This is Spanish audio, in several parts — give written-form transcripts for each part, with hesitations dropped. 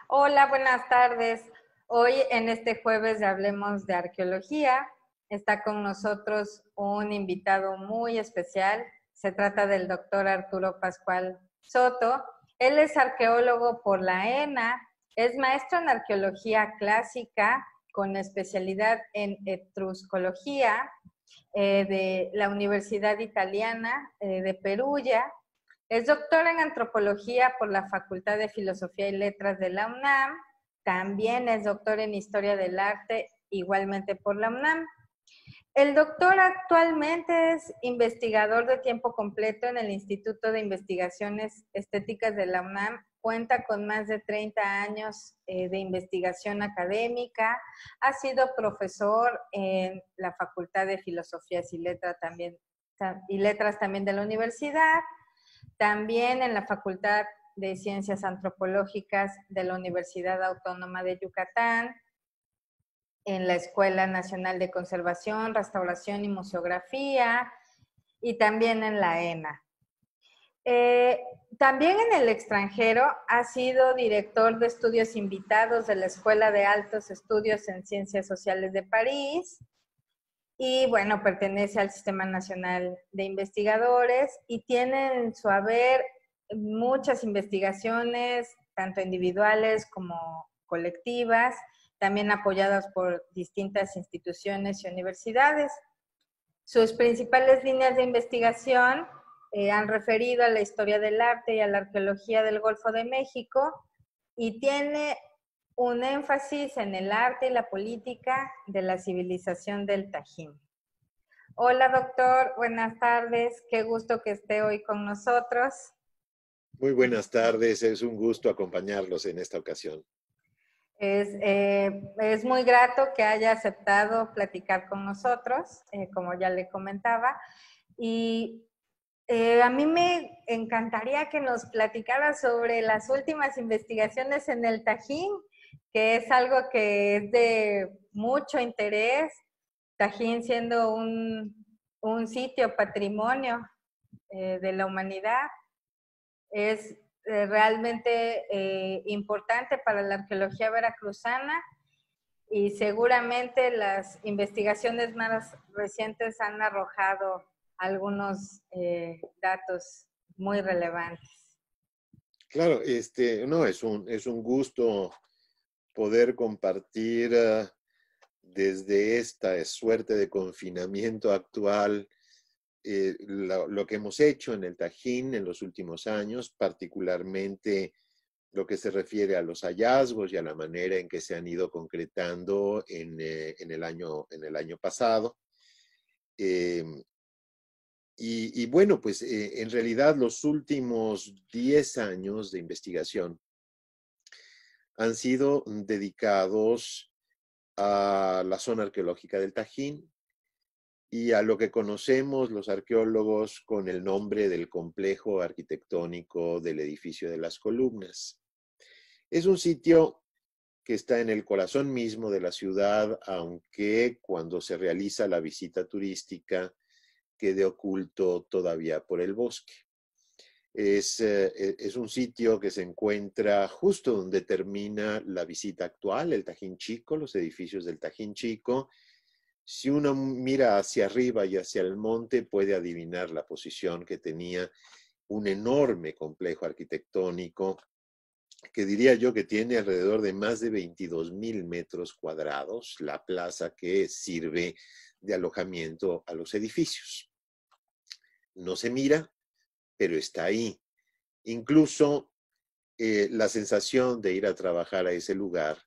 Hola, buenas tardes. Hoy en este jueves de Hablemos de Arqueología está con nosotros un invitado muy especial. Se trata del doctor Arturo Pascual Soto. Él es arqueólogo por la ENA, es maestro en arqueología clásica con especialidad en etruscología de la Universidad Italiana de Perugia. Es doctor en antropología por la Facultad de Filosofía y Letras de la UNAM. También es doctor en historia del arte, igualmente por la UNAM. El doctor actualmente es investigador de tiempo completo en el Instituto de Investigaciones Estéticas de la UNAM. Cuenta con más de 30 años de investigación académica. Ha sido profesor en la Facultad de Filosofías y Letras también de la universidad. También en la Facultad de Ciencias Antropológicas de la Universidad Autónoma de Yucatán, en la Escuela Nacional de Conservación, Restauración y Museografía, y también en la ENA. También en el extranjero ha sido director de estudios invitados de la Escuela de Altos Estudios en Ciencias Sociales de París, y bueno, pertenece al Sistema Nacional de Investigadores y tiene en su haber muchas investigaciones, tanto individuales como colectivas, también apoyadas por distintas instituciones y universidades. Sus principales líneas de investigación han referido a la historia del arte y a la arqueología del Golfo de México, y tiene un énfasis en el arte y la política de la civilización del Tajín. Hola doctor, buenas tardes, qué gusto que esté hoy con nosotros. Muy buenas tardes, es un gusto acompañarlos en esta ocasión. Es muy grato que haya aceptado platicar con nosotros, como ya le comentaba, y a mí me encantaría que nos platicara sobre las últimas investigaciones en el Tajín, que es algo que es de mucho interés, Tajín siendo un sitio patrimonio de la humanidad. Es realmente importante para la arqueología veracruzana, y seguramente las investigaciones más recientes han arrojado algunos datos muy relevantes. Claro, no, es un gusto poder compartir desde esta suerte de confinamiento actual lo que hemos hecho en el Tajín en los últimos años, particularmente lo que se refiere a los hallazgos y a la manera en que se han ido concretando en el año pasado. Eh, y bueno, pues en realidad los últimos 10 años de investigación han sido dedicados a la zona arqueológica del Tajín y a lo que conocemos los arqueólogos con el nombre del complejo arquitectónico del edificio de las columnas. Es un sitio que está en el corazón mismo de la ciudad, aunque cuando se realiza la visita turística quede oculto todavía por el bosque. Es un sitio que se encuentra justo donde termina la visita actual, el Tajín Chico, los edificios del Tajín Chico. Si uno mira hacia arriba y hacia el monte, puede adivinar la posición que tenía un enorme complejo arquitectónico que diría yo que tiene alrededor de más de 22,000 metros cuadrados, la plaza que sirve de alojamiento a los edificios. No se mira, pero está ahí. Incluso la sensación de ir a trabajar a ese lugar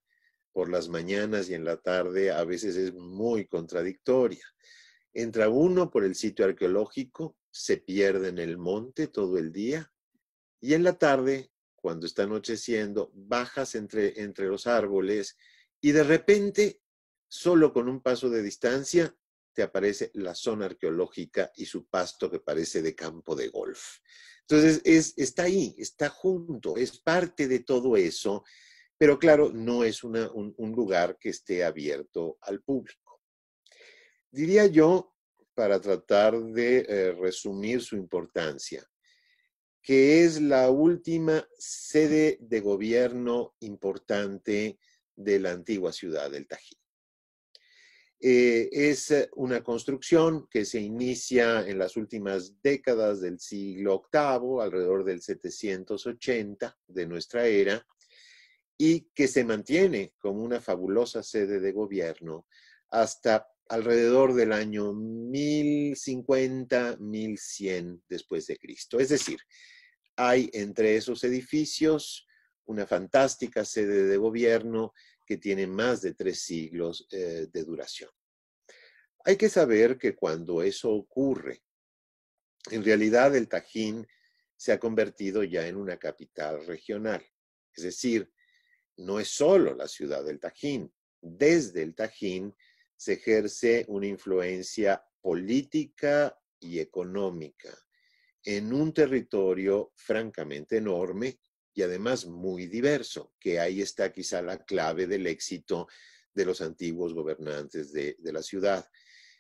por las mañanas y en la tarde a veces es muy contradictoria. Entra uno por el sitio arqueológico, se pierde en el monte todo el día y en la tarde, cuando está anocheciendo, bajas entre los árboles y de repente, solo con un paso de distancia, te aparece la zona arqueológica y su pasto que parece de campo de golf. Entonces, está ahí, está junto, es parte de todo eso, pero claro, no es un lugar que esté abierto al público. Diría yo, para tratar de resumir su importancia, que es la última sede de gobierno importante de la antigua ciudad del Tajín. Es una construcción que se inicia en las últimas décadas del siglo VIII, alrededor del 780 de nuestra era, y que se mantiene como una fabulosa sede de gobierno hasta alrededor del año 1050, 1100 después de Cristo. Es decir, hay entre esos edificios una fantástica sede de gobierno que tiene más de 3 siglos de duración. Hay que saber que cuando eso ocurre, en realidad el Tajín se ha convertido ya en una capital regional. Es decir, no es solo la ciudad del Tajín. Desde el Tajín se ejerce una influencia política y económica en un territorio francamente enorme y además muy diverso, que ahí está quizá la clave del éxito de los antiguos gobernantes de la ciudad.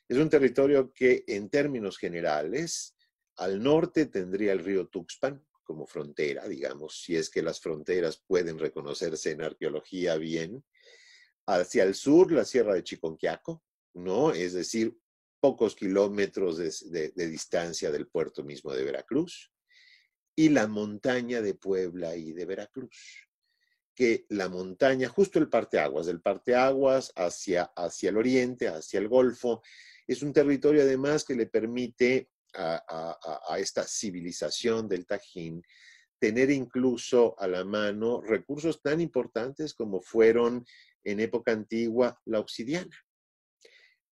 Es un territorio que en términos generales, al norte tendría el río Tuxpan como frontera, digamos, si es que las fronteras pueden reconocerse en arqueología bien. Hacia el sur, la Sierra de Chiconquiaco, ¿no? Es decir, pocos kilómetros de distancia del puerto mismo de Veracruz, y la montaña de Puebla y de Veracruz, que la montaña, justo el parteaguas, del parteaguas hacia el oriente, hacia el Golfo, es un territorio además que le permite a esta civilización del Tajín tener incluso a la mano recursos tan importantes como fueron en época antigua la obsidiana.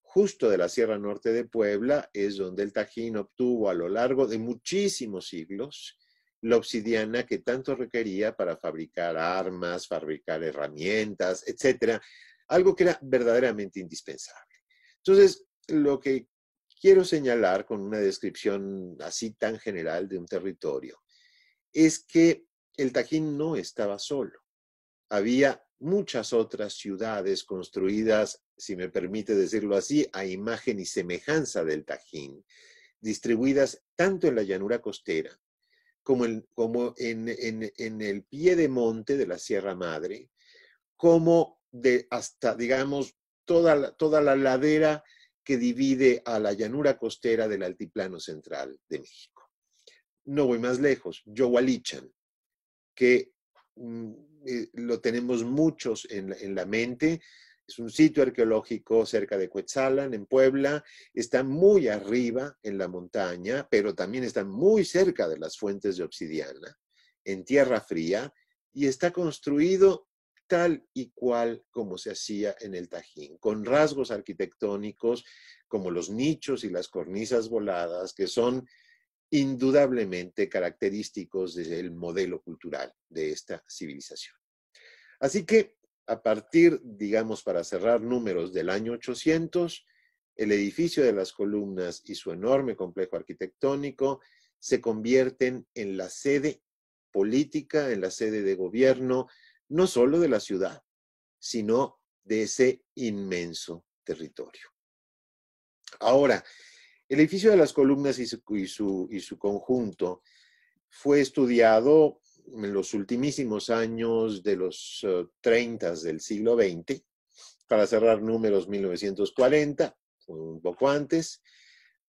Justo de la Sierra Norte de Puebla es donde el Tajín obtuvo a lo largo de muchísimos siglos la obsidiana que tanto requería para fabricar armas, fabricar herramientas, etcétera, algo que era verdaderamente indispensable. Entonces, lo que quiero señalar con una descripción así tan general de un territorio es que el Tajín no estaba solo. Había muchas otras ciudades construidas, si me permite decirlo así, a imagen y semejanza del Tajín, distribuidas tanto en la llanura costera como en el pie de monte de la Sierra Madre, como hasta, digamos, toda la ladera que divide a la llanura costera del altiplano central de México. No voy más lejos, Yohualichan, que lo tenemos muchos en la mente. Es un sitio arqueológico cerca de Cuetzalan, en Puebla. Está muy arriba en la montaña, pero también está muy cerca de las fuentes de obsidiana, en tierra fría, y está construido tal y cual como se hacía en el Tajín, con rasgos arquitectónicos como los nichos y las cornisas voladas, que son indudablemente característicos del modelo cultural de esta civilización. Así que, a partir, digamos, para cerrar números del año 800, el edificio de las columnas y su enorme complejo arquitectónico se convierten en la sede política, en la sede de gobierno, no solo de la ciudad, sino de ese inmenso territorio. Ahora, el edificio de las columnas y su conjunto fue estudiado en los ultimísimos años de los 30 del siglo XX, para cerrar números 1940, un poco antes,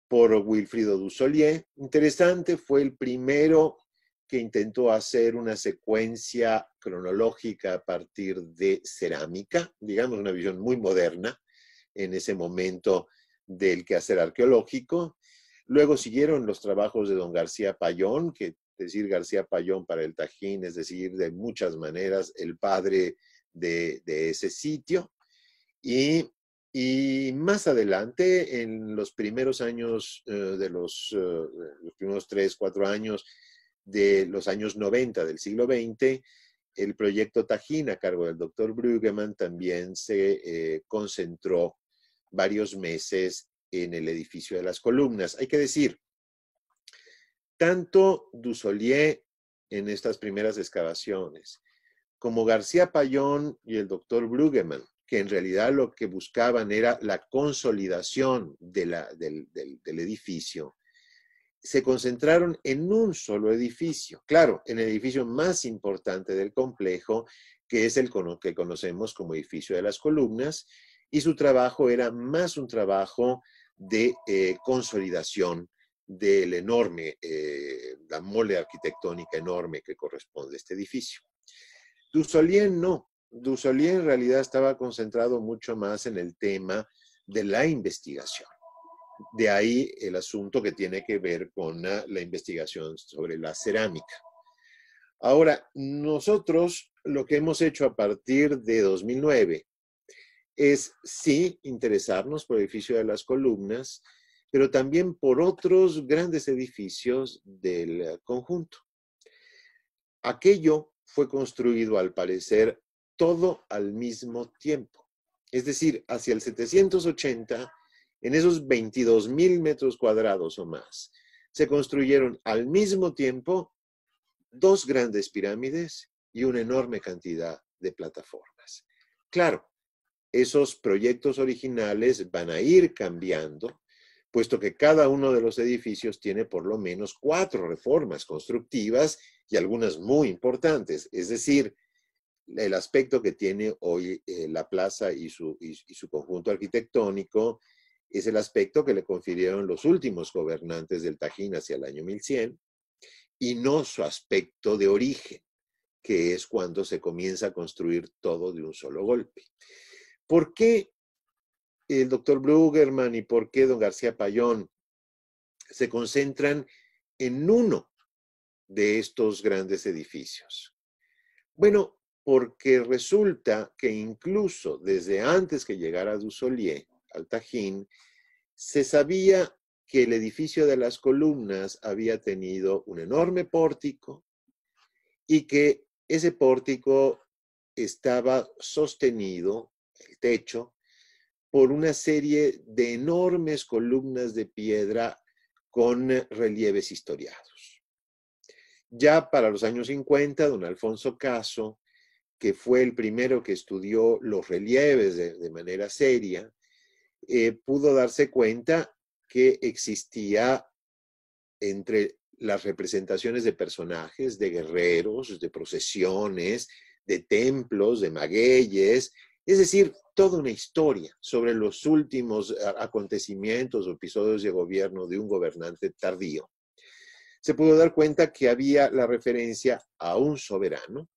por Wilfrido Dussolier. Interesante, fue el primero que intentó hacer una secuencia cronológica a partir de cerámica, digamos una visión muy moderna en ese momento del quehacer arqueológico. Luego siguieron los trabajos de don García Payón, que decir García Payón para el Tajín es decir de muchas maneras el padre de ese sitio. Y más adelante, en los primeros años los primeros 3, 4 años de los años 90 del siglo XX, el proyecto Tajín a cargo del doctor Bruggemann también se concentró varios meses en el edificio de las columnas. Hay que decir, tanto Dussolier en estas primeras excavaciones, como García Payón y el doctor Bruggemann, que en realidad lo que buscaban era la consolidación del edificio, se concentraron en un solo edificio. Claro, en el edificio más importante del complejo, que es el que conocemos como edificio de las columnas, y su trabajo era más un trabajo de consolidación del enorme, la mole arquitectónica enorme que corresponde a este edificio. Dussolier no. Dussolier en realidad estaba concentrado mucho más en el tema de la investigación. De ahí el asunto que tiene que ver con la investigación sobre la cerámica. Ahora, nosotros lo que hemos hecho a partir de 2009 es sí interesarnos por el edificio de las columnas, pero también por otros grandes edificios del conjunto. Aquello fue construido, al parecer, todo al mismo tiempo. Es decir, hacia el 780, en esos 22,000 metros cuadrados o más, se construyeron al mismo tiempo 2 grandes pirámides y una enorme cantidad de plataformas. Claro, esos proyectos originales van a ir cambiando, puesto que cada uno de los edificios tiene por lo menos 4 reformas constructivas y algunas muy importantes. Es decir, el aspecto que tiene hoy la plaza y su conjunto arquitectónico es el aspecto que le confirieron los últimos gobernantes del Tajín hacia el año 1100, y no su aspecto de origen, que es cuando se comienza a construir todo de un solo golpe. ¿Por qué el doctor Brueggemann y por qué don García Payón se concentran en uno de estos grandes edificios? Bueno, porque resulta que incluso desde antes que llegara Dussolier al Tajín, se sabía que el edificio de las columnas había tenido un enorme pórtico y que ese pórtico estaba sostenido, el techo, por una serie de enormes columnas de piedra con relieves historiados. Ya para los años 50, don Alfonso Caso, que fue el primero que estudió los relieves de manera seria, pudo darse cuenta que existía entre las representaciones de personajes, de guerreros, de procesiones, de templos, de magueyes, es decir, toda una historia sobre los últimos acontecimientos o episodios de gobierno de un gobernante tardío. Se pudo dar cuenta que había la referencia a un soberano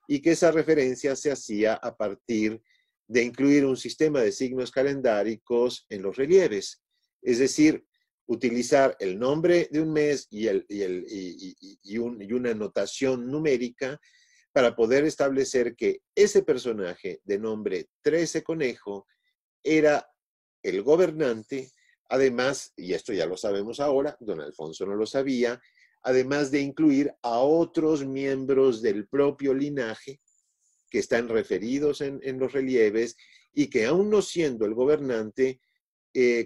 y que esa referencia se hacía a partir de incluir un sistema de signos calendáricos en los relieves, es decir, utilizar el nombre de un mes y una notación numérica para poder establecer que ese personaje de nombre 13 Conejo era el gobernante, además, y esto ya lo sabemos ahora, don Alfonso no lo sabía, además de incluir a otros miembros del propio linaje que están referidos en los relieves y que aún no siendo el gobernante,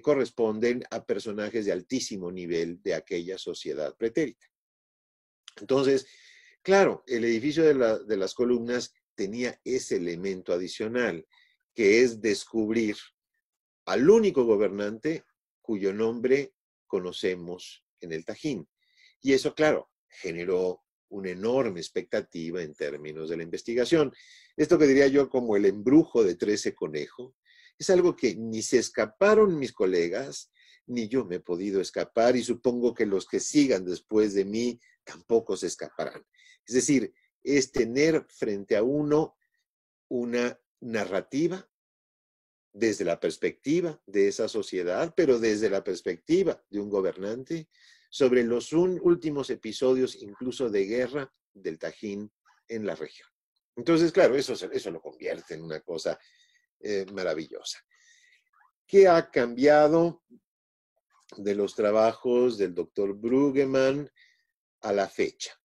corresponden a personajes de altísimo nivel de aquella sociedad pretérita. Entonces, claro, el edificio de las columnas tenía ese elemento adicional, que es descubrir al único gobernante cuyo nombre conocemos en el Tajín. Y eso, claro, generó una enorme expectativa en términos de la investigación. Esto que diría yo como el embrujo de 13 Conejo, es algo que ni se escaparon mis colegas, ni yo me he podido escapar, y supongo que los que sigan después de mí tampoco se escaparán. Es decir, es tener frente a uno una narrativa desde la perspectiva de esa sociedad, pero desde la perspectiva de un gobernante, sobre los últimos episodios incluso de guerra del Tajín en la región. Entonces, claro, eso lo convierte en una cosa maravillosa. ¿Qué ha cambiado de los trabajos del doctor Brueggemann a la fecha?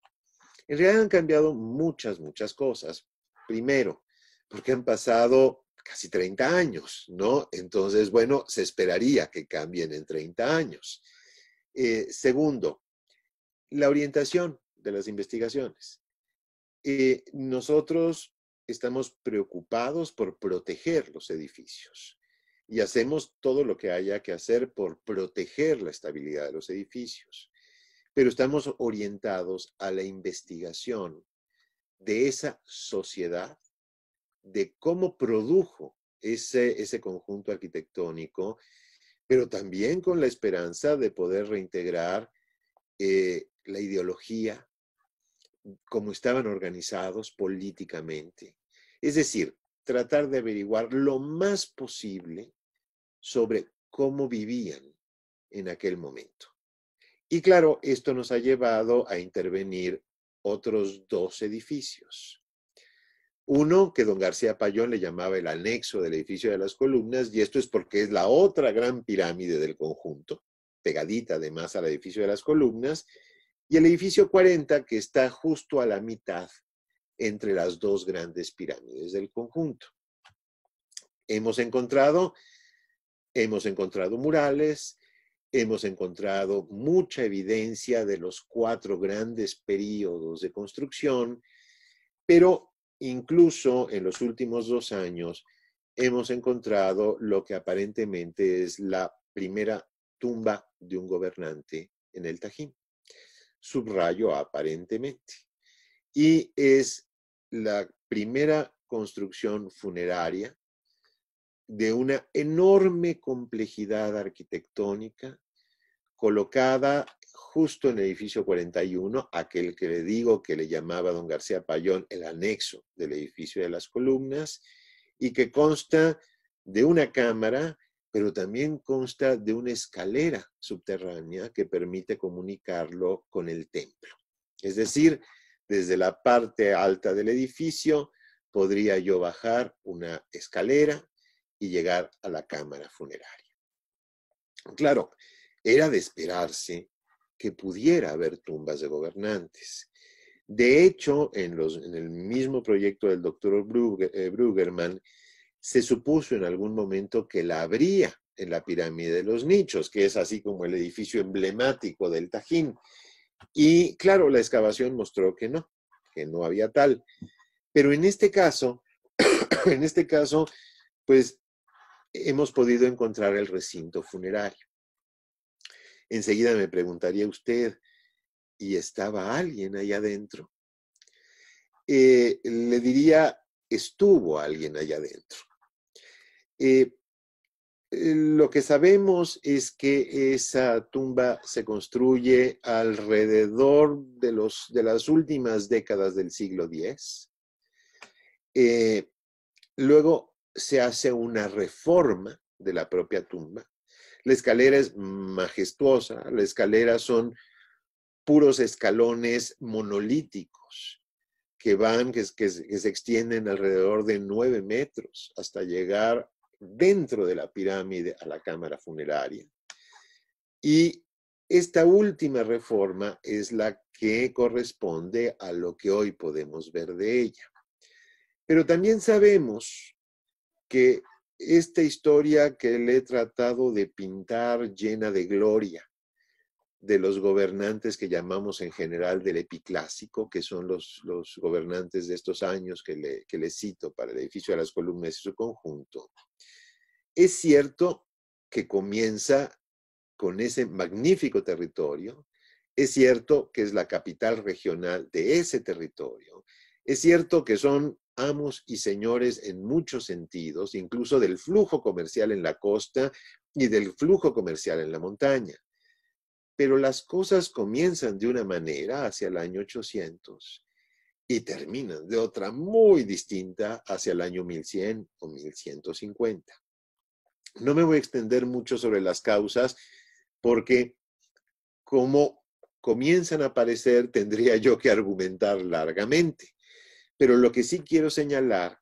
En realidad han cambiado muchas cosas. Primero, porque han pasado casi 30 años, ¿no? Entonces, bueno, se esperaría que cambien en 30 años. Segundo, la orientación de las investigaciones. Nosotros estamos preocupados por proteger los edificios y hacemos todo lo que haya que hacer por proteger la estabilidad de los edificios. pero estamos orientados a la investigación de esa sociedad, de cómo produjo ese conjunto arquitectónico, pero también con la esperanza de poder reintegrar la ideología, cómo estaban organizados políticamente. Es decir, tratar de averiguar lo más posible sobre cómo vivían en aquel momento. Y claro, esto nos ha llevado a intervenir otros dos edificios. Uno que don García Payón le llamaba el anexo del edificio de las columnas, y esto es porque es la otra gran pirámide del conjunto, pegadita además al edificio de las columnas, y el edificio 40 que está justo a la mitad entre las dos grandes pirámides del conjunto. Hemos encontrado murales, hemos encontrado mucha evidencia de los 4 grandes períodos de construcción, pero incluso en los últimos 2 años hemos encontrado lo que aparentemente es la primera tumba de un gobernante en el Tajín. Subrayo aparentemente. Y es la primera construcción funeraria de una enorme complejidad arquitectónica colocada justo en el edificio 41, aquel que le digo que le llamaba don García Payón el anexo del edificio de las columnas, y que consta de una cámara, pero también consta de una escalera subterránea que permite comunicarlo con el templo. Es decir, desde la parte alta del edificio podría yo bajar una escalera y llegar a la cámara funeraria. Claro, era de esperarse que pudiera haber tumbas de gobernantes. De hecho, en el mismo proyecto del doctor Brueggemann, se supuso en algún momento que la habría en la pirámide de los nichos, que es así como el edificio emblemático del Tajín. Y claro, la excavación mostró que no había tal. Pero en este caso, pues hemos podido encontrar el recinto funerario. Enseguida me preguntaría usted, ¿y estaba alguien allá adentro? Le diría, estuvo alguien allá adentro. Lo que sabemos es que esa tumba se construye alrededor de las últimas décadas del siglo X. Luego se hace una reforma de la propia tumba. La escalera es majestuosa, la escalera son puros escalones monolíticos que se extienden alrededor de 9 metros hasta llegar dentro de la pirámide a la cámara funeraria. Y esta última reforma es la que corresponde a lo que hoy podemos ver de ella. Pero también sabemos que esta historia que le he tratado de pintar llena de gloria, de los gobernantes que llamamos en general del epiclásico, que son los gobernantes de estos años que le cito para el edificio de las columnas y su conjunto, es cierto que comienza con ese magnífico territorio, es cierto que es la capital regional de ese territorio, es cierto que son amos y señores en muchos sentidos, incluso del flujo comercial en la costa y del flujo comercial en la montaña. Pero las cosas comienzan de una manera hacia el año 800 y terminan de otra muy distinta hacia el año 1100 o 1150. No me voy a extender mucho sobre las causas porque como comienzan a aparecer tendría yo que argumentar largamente. Pero lo que sí quiero señalar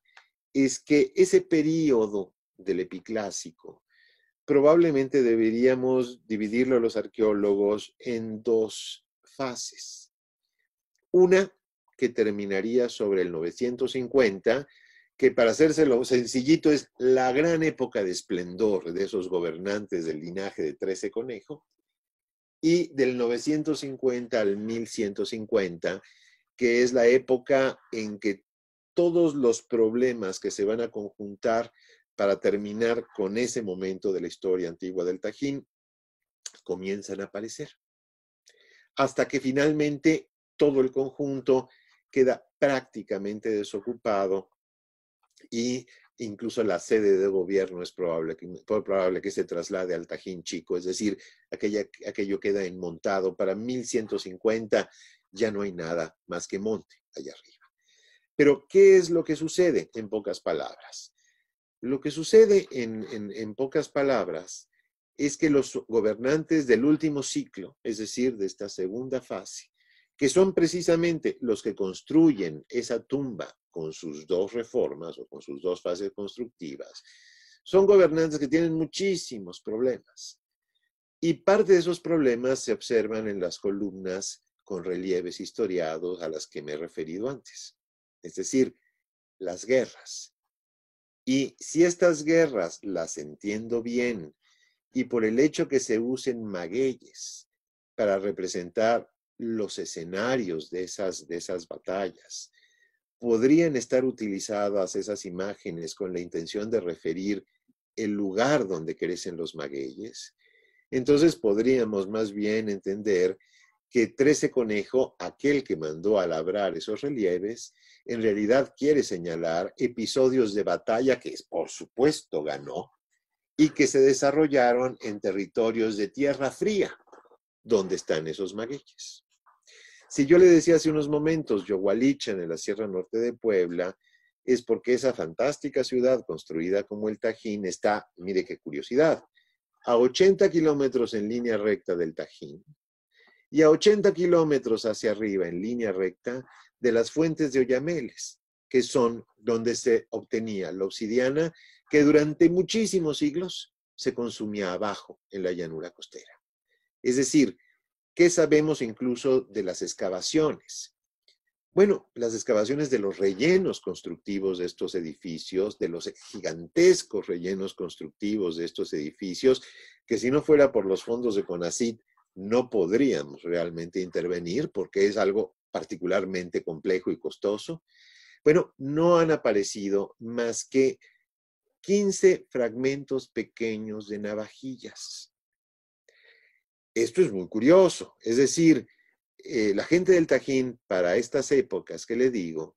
es que ese periodo del epiclásico probablemente deberíamos dividirlo los arqueólogos en 2 fases. Una que terminaría sobre el 950, que para hacérselo sencillito es la gran época de esplendor de esos gobernantes del linaje de 13 Conejo, y del 950 al 1150, que es la época en que todos los problemas que se van a conjuntar para terminar con ese momento de la historia antigua del Tajín comienzan a aparecer. hasta que finalmente todo el conjunto queda prácticamente desocupado y incluso la sede de gobierno es probable que se traslade al Tajín Chico, es decir, aquello queda enmontado. Para 1150 ya no hay nada más que monte allá arriba. Pero, ¿qué es lo que sucede en pocas palabras? Lo que sucede en pocas palabras es que los gobernantes del último ciclo, es decir, de esta segunda fase, que son precisamente los que construyen esa tumba con sus dos reformas o con sus dos fases constructivas, son gobernantes que tienen muchísimos problemas. Y parte de esos problemas se observan en las columnas con relieves historiados a las que me he referido antes. Es decir, las guerras. Y si estas guerras las entiendo bien, y por el hecho que se usen magueyes para representar los escenarios de esas batallas, podrían estar utilizadas esas imágenes con la intención de referir el lugar donde crecen los magueyes. Entonces podríamos más bien entender que 13 Conejo, aquel que mandó a labrar esos relieves, en realidad quiere señalar episodios de batalla que, por supuesto, ganó y que se desarrollaron en territorios de tierra fría, donde están esos magueyes. Si yo le decía hace unos momentos Yogualichan en la Sierra Norte de Puebla, es porque esa fantástica ciudad construida como el Tajín está, mire qué curiosidad, a 80 kilómetros en línea recta del Tajín y a 80 kilómetros hacia arriba en línea recta de las fuentes de Oyameles, que son donde se obtenía la obsidiana que durante muchísimos siglos se consumía abajo en la llanura costera. Es decir, ¿qué sabemos incluso de las excavaciones? Bueno, las excavaciones de los rellenos constructivos de estos edificios, de los gigantescos rellenos constructivos de estos edificios, que si no fuera por los fondos de CONACYT, no podríamos realmente intervenir porque es algo particularmente complejo y costoso. Bueno, no han aparecido más que 15 fragmentos pequeños de navajillas. Esto es muy curioso, es decir, la gente del Tajín para estas épocas que le digo,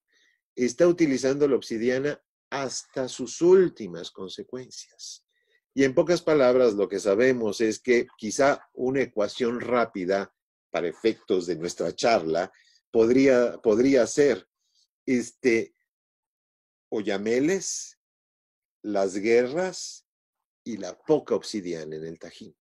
está utilizando la obsidiana hasta sus últimas consecuencias. Y en pocas palabras, lo que sabemos es que quizá una ecuación rápida para efectos de nuestra charla podría ser Oyameles, las guerras y la poca obsidiana en el Tajín.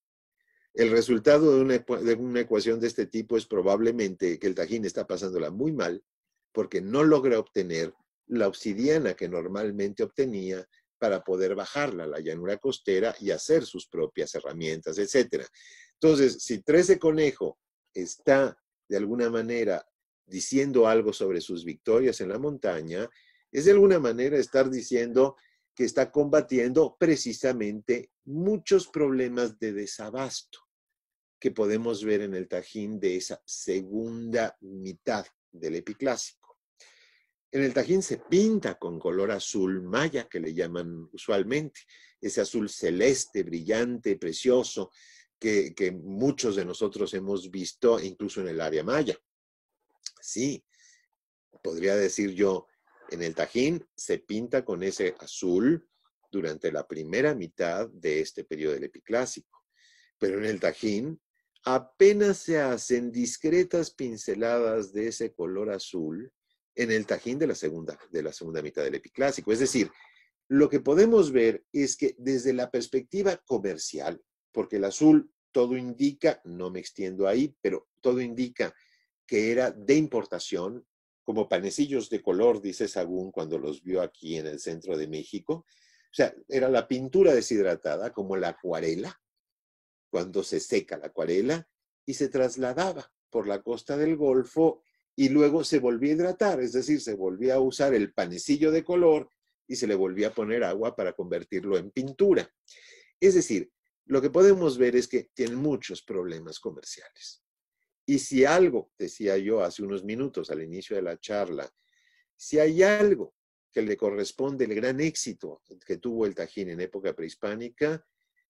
El resultado de una ecuación de este tipo es probablemente que el Tajín está pasándola muy mal porque no logra obtener la obsidiana que normalmente obtenía para poder bajarla a la llanura costera y hacer sus propias herramientas, etc. Entonces, si 13 Conejo está de alguna manera diciendo algo sobre sus victorias en la montaña, es de alguna manera estar diciendo que está combatiendo precisamente muchos problemas de desabasto que podemos ver en el Tajín de esa segunda mitad del Epiclásico. En el Tajín se pinta con color azul maya, que le llaman usualmente, ese azul celeste, brillante, precioso, que muchos de nosotros hemos visto incluso en el área maya. Sí, podría decir yo, en el Tajín se pinta con ese azul durante la primera mitad de este periodo del Epiclásico, pero en el Tajín apenas se hacen discretas pinceladas de ese color azul en el Tajín de la segunda mitad del Epiclásico. Es decir, lo que podemos ver es que desde la perspectiva comercial, porque el azul todo indica, no me extiendo ahí, pero todo indica que era de importación, como panecillos de color, dice Sagún cuando los vio aquí en el centro de México. O sea, era la pintura deshidratada, como la acuarela, cuando se seca la acuarela, y se trasladaba por la costa del Golfo y luego se volvía a hidratar, es decir, se volvía a usar el panecillo de color y se le volvía a poner agua para convertirlo en pintura. Es decir, lo que podemos ver es que tienen muchos problemas comerciales. Y si algo, decía yo hace unos minutos al inicio de la charla, si hay algo que le corresponde el gran éxito que tuvo el Tajín en época prehispánica,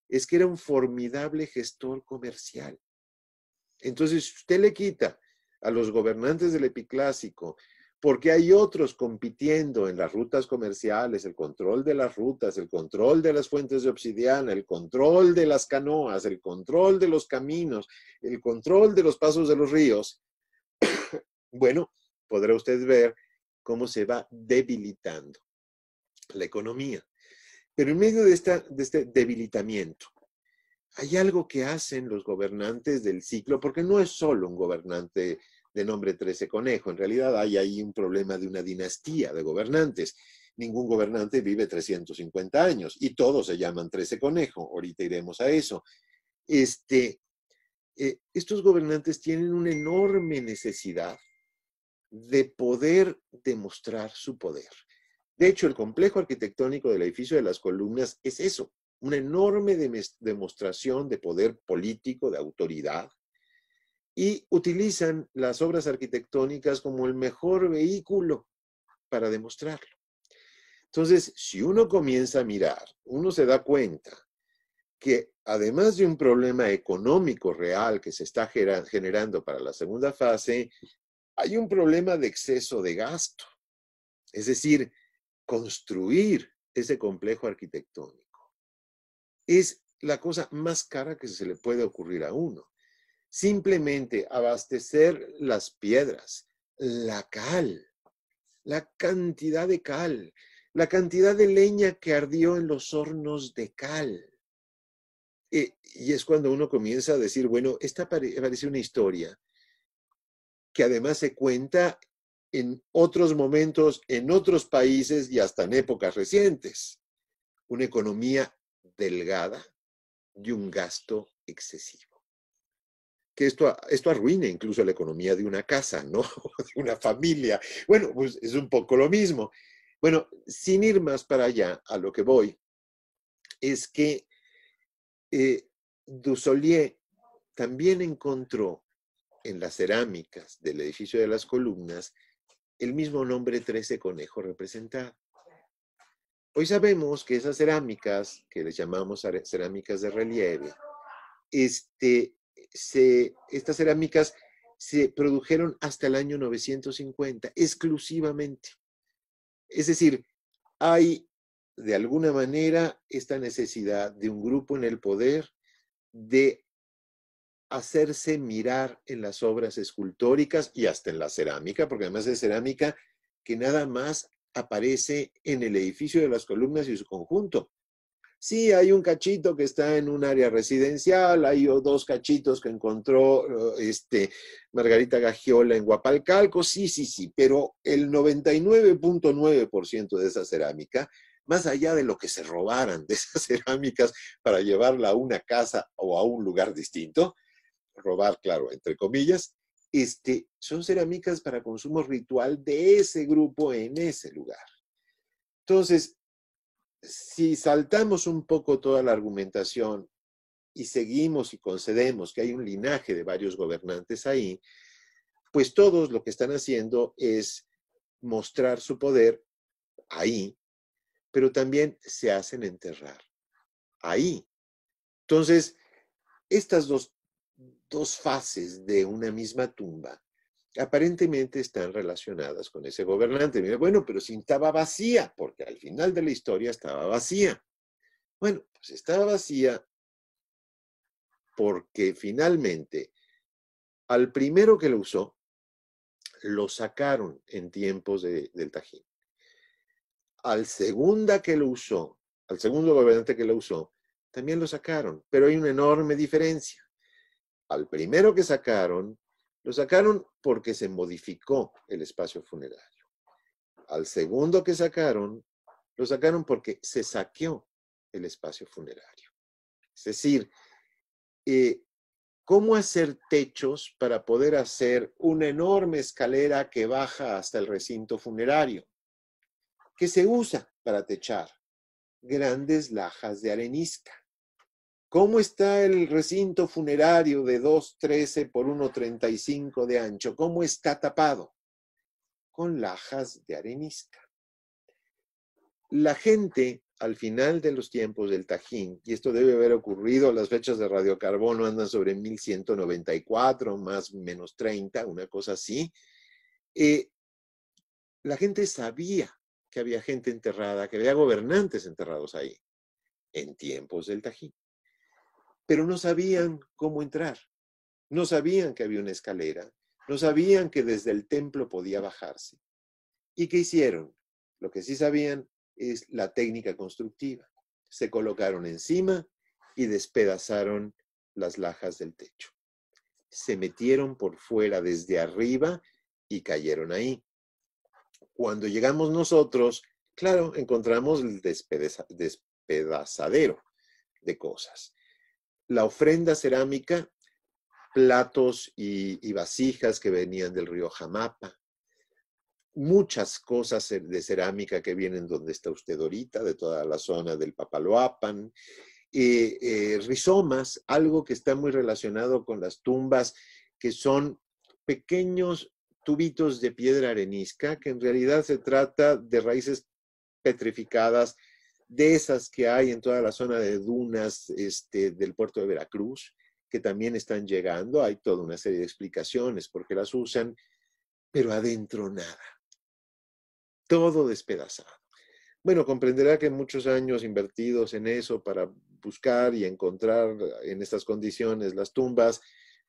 es que era un formidable gestor comercial. Entonces, si usted le quita a los gobernantes del epiclásico, porque hay otros compitiendo en las rutas comerciales, el control de las rutas, el control de las fuentes de obsidiana, el control de las canoas, el control de los caminos, el control de los pasos de los ríos, bueno, podrá usted ver cómo se va debilitando la economía. Pero en medio de este debilitamiento, hay algo que hacen los gobernantes del ciclo, porque no es solo un gobernante de nombre 13 Conejo, en realidad hay ahí un problema de una dinastía de gobernantes. Ningún gobernante vive 350 años y todos se llaman 13 Conejo, ahorita iremos a eso. Estos gobernantes tienen una enorme necesidad de poder demostrar su poder. De hecho, el complejo arquitectónico del edificio de las columnas es eso, una enorme demostración de poder político, de autoridad, y utilizan las obras arquitectónicas como el mejor vehículo para demostrarlo. Entonces, si uno comienza a mirar, uno se da cuenta que además de un problema económico real que se está generando para la segunda fase, hay un problema de exceso de gasto. Es decir, construir ese complejo arquitectónico es la cosa más cara que se le puede ocurrir a uno. Simplemente abastecer las piedras, la cal, la cantidad de cal, la cantidad de leña que ardió en los hornos de cal. Y es cuando uno comienza a decir, bueno, esta parece una historia que además se cuenta en otros momentos, en otros países y hasta en épocas recientes. Una economía delgada y un gasto excesivo. Que esto arruina incluso la economía de una casa, ¿no? De una familia. Bueno, pues es un poco lo mismo. Bueno, sin ir más para allá, a lo que voy, es que Dussolier también encontró en las cerámicas del edificio de las columnas el mismo nombre 13 Conejo representado. Hoy sabemos que esas cerámicas, que les llamamos cerámicas de relieve, estas cerámicas se produjeron hasta el año 950, exclusivamente. Es decir, hay de alguna manera esta necesidad de un grupo en el poder de hacerse mirar en las obras escultóricas y hasta en la cerámica, porque además es cerámica que nada más aparece en el edificio de las columnas y su conjunto. Sí, hay un cachito que está en un área residencial, hay dos cachitos que encontró Margarita Gagiola en Guapalcalco, sí, pero el 99.9% de esa cerámica, más allá de lo que se robaran de esas cerámicas para llevarla a una casa o a un lugar distinto, robar, claro, entre comillas, son cerámicas para consumo ritual de ese grupo en ese lugar. Entonces, si saltamos un poco toda la argumentación y seguimos y concedemos que hay un linaje de varios gobernantes ahí, pues todos lo que están haciendo es mostrar su poder ahí, pero también se hacen enterrar ahí. Entonces, estas dos fases de una misma tumba aparentemente están relacionadas con ese gobernante. Mira, bueno, pero si estaba vacía, porque al final de la historia estaba vacía. Bueno, pues estaba vacía porque finalmente al primero que lo usó, lo sacaron en tiempos del Tajín. Al segundo gobernante que lo usó, también lo sacaron, pero hay una enorme diferencia. Al primero que sacaron, lo sacaron porque se modificó el espacio funerario. Al segundo que sacaron, lo sacaron porque se saqueó el espacio funerario. Es decir, ¿cómo hacer techos para poder hacer una enorme escalera que baja hasta el recinto funerario? Que se usa para techar grandes lajas de arenisca. ¿Cómo está el recinto funerario de 2,13 por 1,35 de ancho? ¿Cómo está tapado? Con lajas de arenisca. La gente al final de los tiempos del Tajín, y esto debe haber ocurrido, las fechas de radiocarbono andan sobre 1194, más o menos 30, una cosa así, la gente sabía que había gente enterrada, que había gobernantes enterrados ahí, en tiempos del Tajín, pero no sabían cómo entrar, no sabían que había una escalera, no sabían que desde el templo podía bajarse. ¿Y qué hicieron? Lo que sí sabían es la técnica constructiva. Se colocaron encima y despedazaron las lajas del techo. Se metieron por fuera desde arriba y cayeron ahí. Cuando llegamos nosotros, claro, encontramos el despedazadero de cosas. La ofrenda cerámica, platos y vasijas que venían del río Jamapa, muchas cosas de cerámica que vienen donde está usted ahorita, de toda la zona del Papaloapan, rizomas, algo que está muy relacionado con las tumbas, que son pequeños tubitos de piedra arenisca, que en realidad se trata de raíces petrificadas, de esas que hay en toda la zona de dunas del puerto de Veracruz, que también están llegando. Hay toda una serie de explicaciones por qué las usan, pero adentro nada. Todo despedazado. Bueno, comprenderá que muchos años invertidos en eso para buscar y encontrar en estas condiciones las tumbas,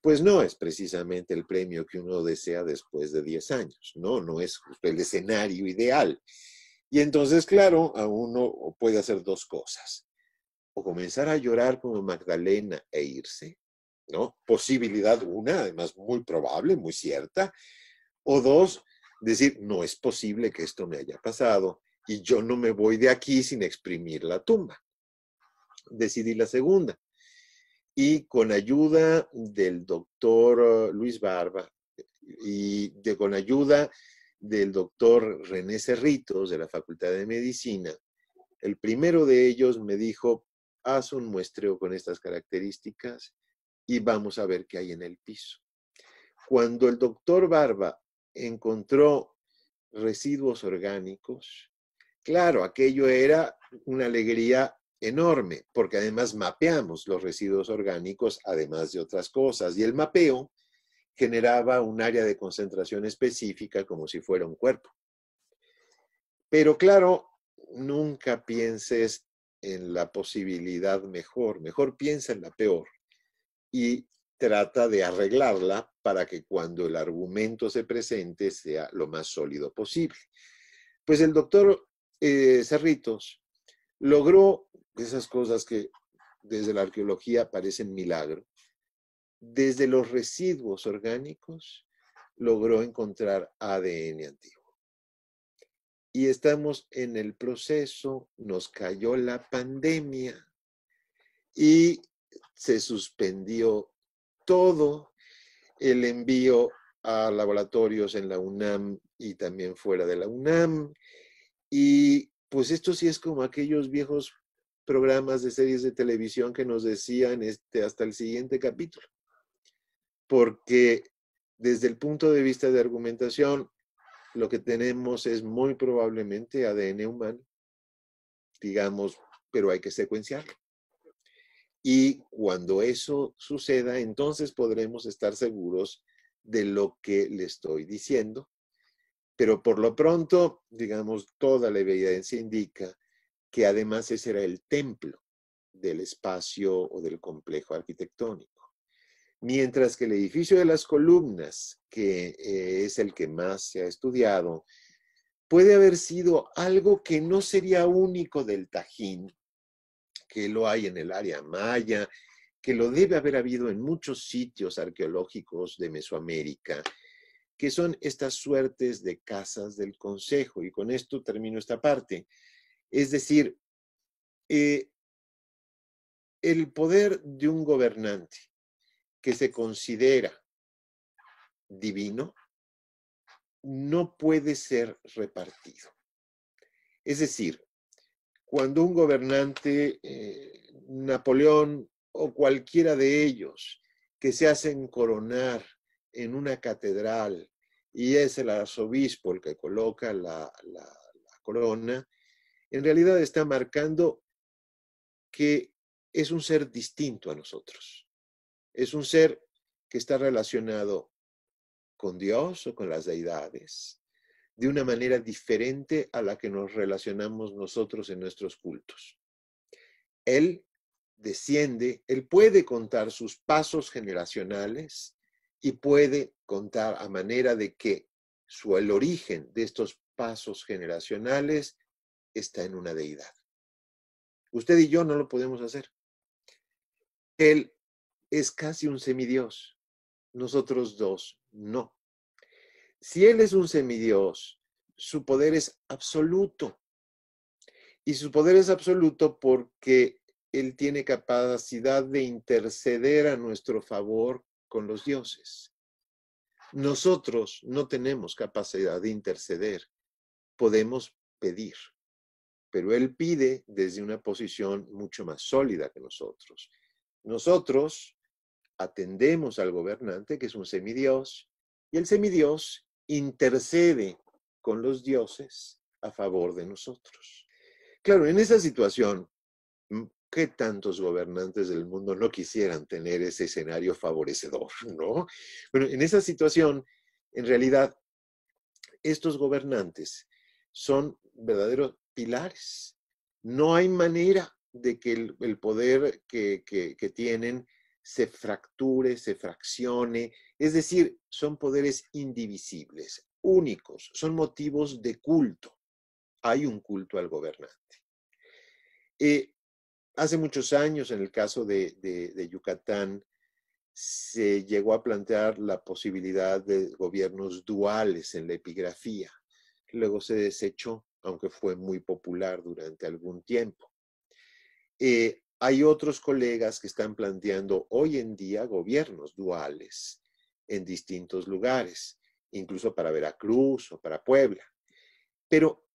pues no es precisamente el premio que uno desea después de 10 años, ¿no? No es justo el escenario ideal. Y entonces, claro, a uno puede hacer dos cosas. O comenzar a llorar como Magdalena e irse, ¿no? Posibilidad una, además muy probable, muy cierta. O dos, decir, no es posible que esto me haya pasado y yo no me voy de aquí sin exprimir la tumba. Decidí la segunda. Y con ayuda del doctor Luis Barba y con ayuda del doctor René Cerritos de la Facultad de Medicina, el primero de ellos me dijo, haz un muestreo con estas características y vamos a ver qué hay en el piso. Cuando el doctor Barba encontró residuos orgánicos, claro, aquello era una alegría enorme, porque además mapeamos los residuos orgánicos, además de otras cosas, y el mapeo generaba un área de concentración específica como si fuera un cuerpo. Pero claro, nunca pienses en la posibilidad mejor, mejor piensa en la peor y trata de arreglarla para que cuando el argumento se presente sea lo más sólido posible. Pues el doctor Cerritos logró esas cosas que desde la arqueología parecen milagro. Desde los residuos orgánicos logró encontrar ADN antiguo. Y estamos en el proceso, nos cayó la pandemia y se suspendió todo el envío a laboratorios en la UNAM y también fuera de la UNAM. Y pues esto sí es como aquellos viejos programas de series de televisión que nos decían hasta el siguiente capítulo. Porque desde el punto de vista de argumentación, lo que tenemos es muy probablemente ADN humano, digamos, pero hay que secuenciarlo. Y cuando eso suceda, entonces podremos estar seguros de lo que le estoy diciendo. Pero por lo pronto, digamos, toda la evidencia indica que además ese era el templo del espacio o del complejo arquitectónico. Mientras que el edificio de las columnas, que es el que más se ha estudiado, puede haber sido algo que no sería único del Tajín, que lo hay en el área maya, que lo debe haber habido en muchos sitios arqueológicos de Mesoamérica, que son estas suertes de casas del consejo. Y con esto termino esta parte. Es decir, el poder de un gobernante que se considera divino no puede ser repartido. Es decir, cuando un gobernante, Napoleón o cualquiera de ellos, que se hacen coronar en una catedral y es el arzobispo el que coloca la corona, en realidad está marcando que es un ser distinto a nosotros. Es un ser que está relacionado con Dios o con las deidades de una manera diferente a la que nos relacionamos nosotros en nuestros cultos. Él desciende, él puede contar sus pasos generacionales y puede contar a manera de que el origen de estos pasos generacionales está en una deidad. Usted y yo no lo podemos hacer. Él es casi un semidios. Nosotros dos no. Si él es un semidios, su poder es absoluto. Y su poder es absoluto porque él tiene capacidad de interceder a nuestro favor con los dioses. Nosotros no tenemos capacidad de interceder. Podemos pedir, pero él pide desde una posición mucho más sólida que nosotros. Nosotros atendemos al gobernante, que es un semidios, y el semidios intercede con los dioses a favor de nosotros. Claro, en esa situación, ¿qué tantos gobernantes del mundo no quisieran tener ese escenario favorecedor, no? Bueno, en esa situación, en realidad, estos gobernantes son verdaderos pilares. No hay manera de que el poder que tienen se fracture, se fraccione. Es decir, son poderes indivisibles, únicos, son motivos de culto. Hay un culto al gobernante. Hace muchos años, en el caso de Yucatán, se llegó a plantear la posibilidad de gobiernos duales en la epigrafía. Luego se desechó, aunque fue muy popular durante algún tiempo. Hay otros colegas que están planteando hoy en día gobiernos duales en distintos lugares, incluso para Veracruz o para Puebla. Pero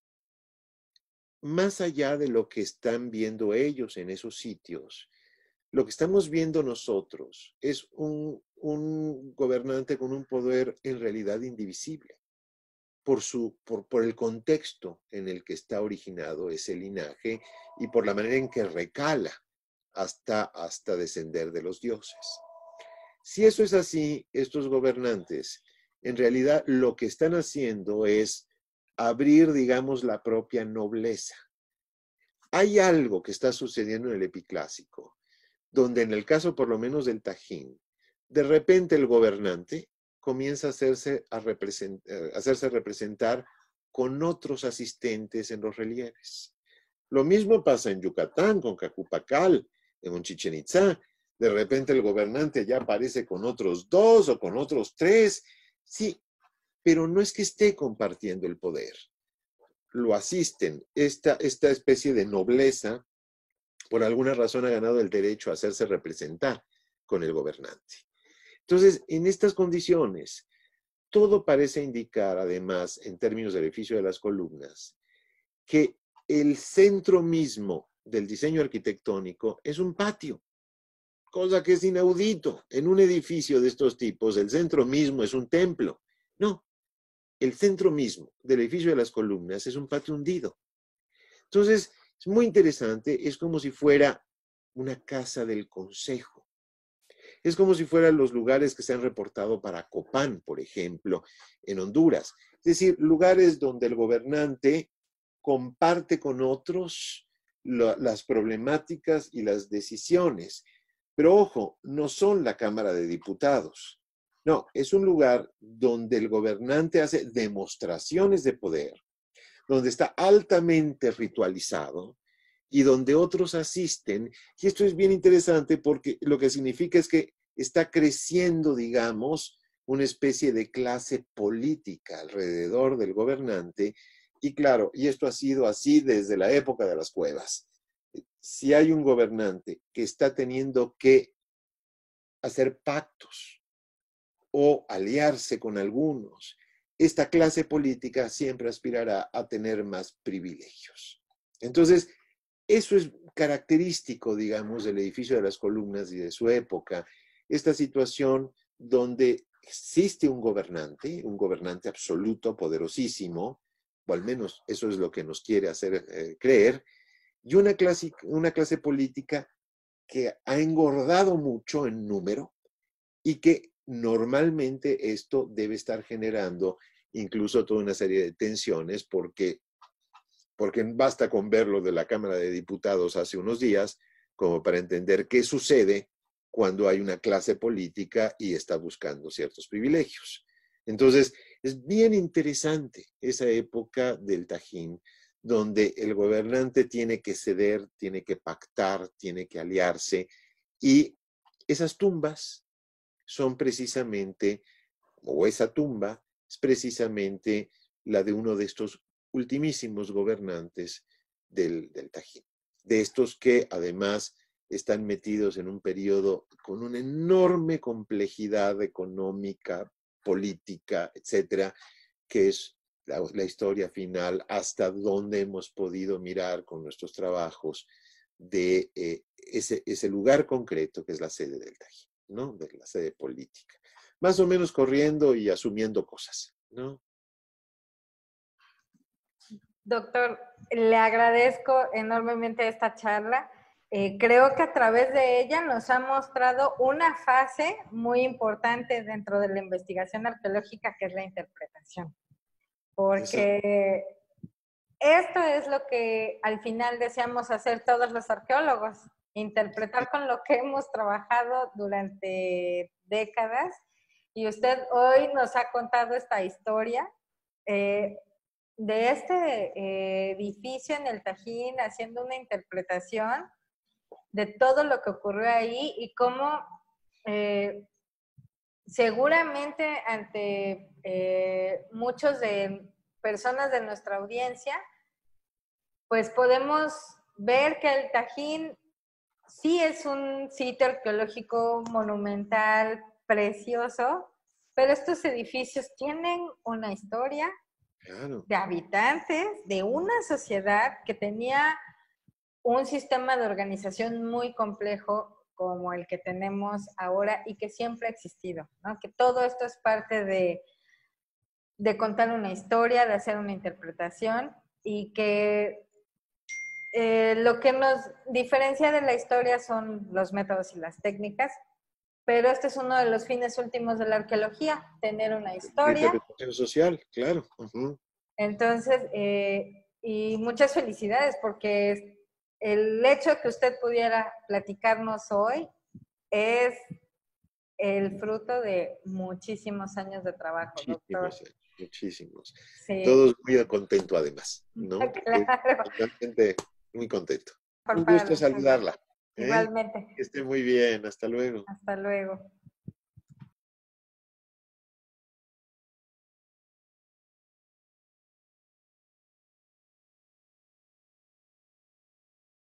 más allá de lo que están viendo ellos en esos sitios, lo que estamos viendo nosotros es un gobernante con un poder en realidad indivisible por el contexto en el que está originado ese linaje y por la manera en que recala hasta descender de los dioses. Si eso es así, estos gobernantes en realidad lo que están haciendo es abrir, digamos, la propia nobleza. Hay algo que está sucediendo en el epiclásico, donde en el caso por lo menos del Tajín, de repente el gobernante comienza a hacerse representar con otros asistentes en los relieves. Lo mismo pasa en Yucatán, con Cacupacal, en Chichén Itzá. De repente el gobernante ya aparece con otros 2 o con otros 3. Sí, pero no es que esté compartiendo el poder. Lo asisten. Esta especie de nobleza, por alguna razón, ha ganado el derecho a hacerse representar con el gobernante. Entonces, en estas condiciones, todo parece indicar, además, en términos del edificio de las columnas, que el centro mismo del diseño arquitectónico es un patio, cosa que es inaudito. En un edificio de estos tipos, el centro mismo es un templo. No, el centro mismo del edificio de las columnas es un patio hundido. Entonces, es muy interesante, es como si fuera una casa del consejo. Es como si fueran los lugares que se han reportado para Copán, por ejemplo, en Honduras. Es decir, lugares donde el gobernante comparte con otros las problemáticas y las decisiones. Pero ojo, no son la Cámara de Diputados. No, es un lugar donde el gobernante hace demostraciones de poder, donde está altamente ritualizado y donde otros asisten. Y esto es bien interesante porque lo que significa es que está creciendo, digamos, una especie de clase política alrededor del gobernante. Y claro, y esto ha sido así desde la época de las cuevas. Si hay un gobernante que está teniendo que hacer pactos o aliarse con algunos, esta clase política siempre aspirará a tener más privilegios. Entonces, eso es característico, digamos, del edificio de las columnas y de su época, esta situación donde existe un gobernante absoluto, poderosísimo, o al menos eso es lo que nos quiere hacer creer, y una clase política que ha engordado mucho en número y que normalmente esto debe estar generando incluso toda una serie de tensiones porque basta con ver lo de la Cámara de Diputados hace unos días como para entender qué sucede cuando hay una clase política y está buscando ciertos privilegios. Entonces, es bien interesante esa época del Tajín, donde el gobernante tiene que ceder, tiene que pactar, tiene que aliarse, y esas tumbas son precisamente, o esa tumba es precisamente la de uno de estos ultimísimos gobernantes del Tajín, de estos que además están metidos en un periodo con una enorme complejidad económica, política, etcétera, que es la historia final hasta donde hemos podido mirar con nuestros trabajos de ese lugar concreto que es la sede del Tajín, ¿no? De la sede política. Más o menos corriendo y asumiendo cosas, ¿no? Doctor, le agradezco enormemente esta charla. Creo que a través de ella nos ha mostrado una fase muy importante dentro de la investigación arqueológica, que es la interpretación. Porque esto es lo que al final deseamos hacer todos los arqueólogos, interpretar con lo que hemos trabajado durante décadas. Y usted hoy nos ha contado esta historia de este edificio en el Tajín, haciendo una interpretación de todo lo que ocurrió ahí y cómo seguramente ante muchos de personas de nuestra audiencia, pues podemos ver que el Tajín sí es un sitio arqueológico monumental, precioso, pero estos edificios tienen una historia de habitantes, de una sociedad que tenía un sistema de organización muy complejo como el que tenemos ahora y que siempre ha existido, ¿no? Que todo esto es parte de contar una historia, de hacer una interpretación y que lo que nos diferencia de la historia son los métodos y las técnicas, pero este es uno de los fines últimos de la arqueología, tener una historia. Interpretación social, claro. Entonces, y muchas felicidades porque el hecho de que usted pudiera platicarnos hoy es el fruto de muchísimos años de trabajo, doctor. Muchísimos. Sí. Todos muy contentos además, ¿no? Claro. Realmente muy contento. Por Un gusto favor, saludarla. igualmente. Que esté muy bien. Hasta luego. Hasta luego.